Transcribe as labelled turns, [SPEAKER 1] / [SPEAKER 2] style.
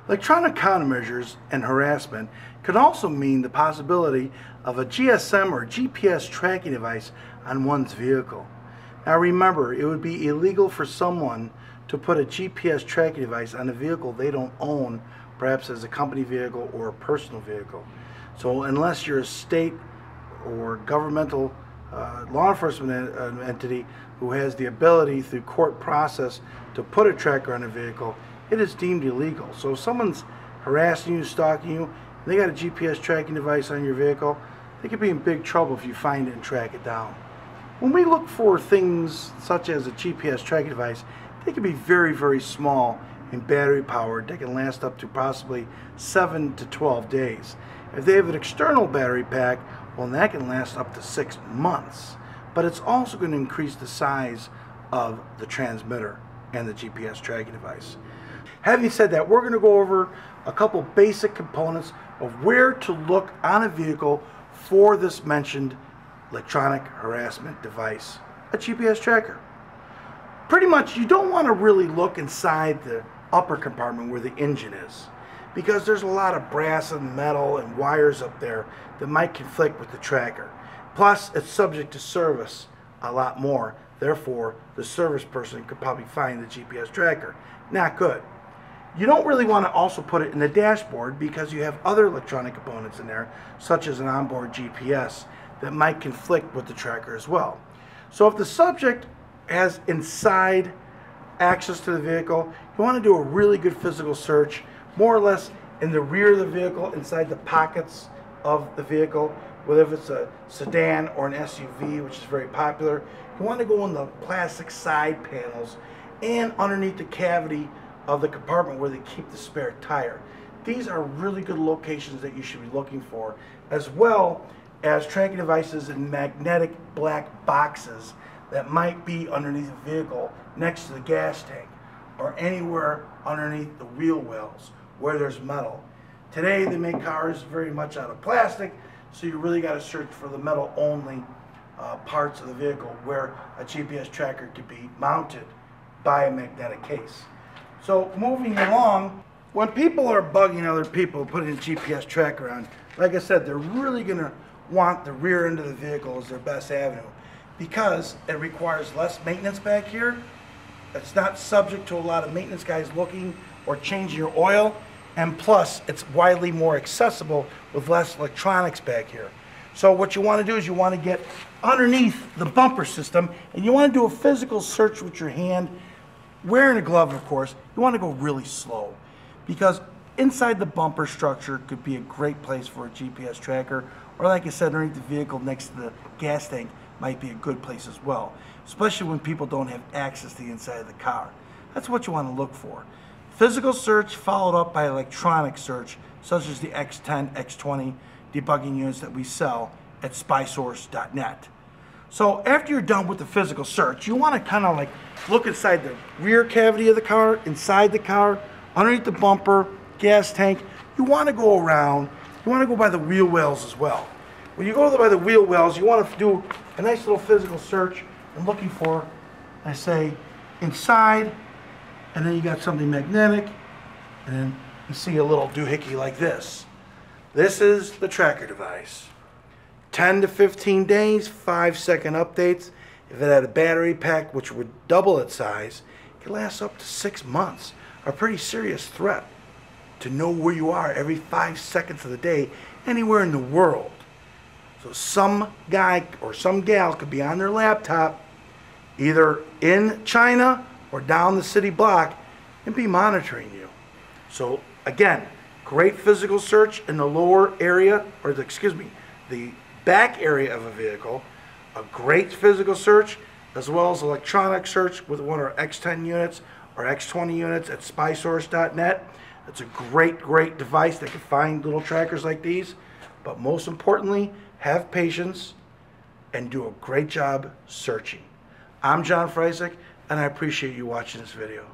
[SPEAKER 1] Electronic countermeasures and harassment can also mean the possibility of a GSM or GPS tracking device on one's vehicle. Now remember, it would be illegal for someone to put a GPS tracking device on a vehicle they don't own, perhaps as a company vehicle or a personal vehicle. So unless you're a state or governmental law enforcement entity who has the ability through court process to put a tracker on a vehicle, it is deemed illegal. So if someone's harassing you, stalking you, and they got a GPS tracking device on your vehicle, they could be in big trouble if you find it and track it down. When we look for things such as a GPS tracking device, they can be very, very small and battery powered. They can last up to possibly 7 to 12 days. If they have an external battery pack, well, that can last up to 6 months. But it's also going to increase the size of the transmitter and the GPS tracking device. Having said that, we're going to go over a couple basic components of where to look on a vehicle for this mentioned electronic harassment device, a GPS tracker. Pretty much, you don't want to really look inside the upper compartment where the engine is, because there's a lot of brass and metal and wires up there that might conflict with the tracker. Plus, it's subject to service a lot more. Therefore, the service person could probably find the GPS tracker. Not good. You don't really want to also put it in the dashboard because you have other electronic components in there, such as an onboard GPS, that might conflict with the tracker as well. So if the subject has inside access to the vehicle, you want to do a really good physical search, more or less in the rear of the vehicle, inside the pockets of the vehicle, whether if it's a sedan or an SUV, which is very popular. You want to go in the plastic side panels and underneath the cavity of the compartment where they keep the spare tire. These are really good locations that you should be looking for, as well as tracking devices in magnetic black boxes that might be underneath the vehicle next to the gas tank or anywhere underneath the wheel wells where there's metal. Today they make cars very much out of plastic, so you really got to search for the metal only parts of the vehicle where a GPS tracker could be mounted by a magnetic case. So moving along, when people are bugging other people putting a GPS tracker on, like I said, they're really going to want the rear end of the vehicle as their best avenue because it requires less maintenance back here. It's not subject to a lot of maintenance guys looking or changing your oil, and plus it's widely more accessible with less electronics back here. So what you want to do is you want to get underneath the bumper system and you want to do a physical search with your hand, wearing a glove of course. You want to go really slow because inside the bumper structure could be a great place for a GPS tracker, or like I said, underneath the vehicle next to the gas tank might be a good place as well, especially when people don't have access to the inside of the car. That's what you want to look for. Physical search followed up by electronic search, such as the X10, X20 debugging units that we sell at spysource.net. So after you're done with the physical search, you want to kind of like look inside the rear cavity of the car, inside the car, underneath the bumper, gas tank. You want to go around, you want to go by the wheel wells as well. When you go by the wheel wells, you want to do a nice little physical search and looking for, I say, inside, and then you got something magnetic, and then you see a little doohickey like this. This is the tracker device. 10 to 15 days, 5-second updates. If it had a battery pack, which would double its size, it could last up to 6 months. A pretty serious threat to know where you are every 5 seconds of the day, anywhere in the world. So some guy or some gal could be on their laptop, either in China or down the city block, and be monitoring you. So again, great physical search in the lower area, or the back area of a vehicle, a great physical search, as well as electronic search with one of our X10 units or X20 units at spysource.net. It's a great, great device that can find little trackers like these, but most importantly, have patience and do a great job searching. I'm John Freisig, and I appreciate you watching this video.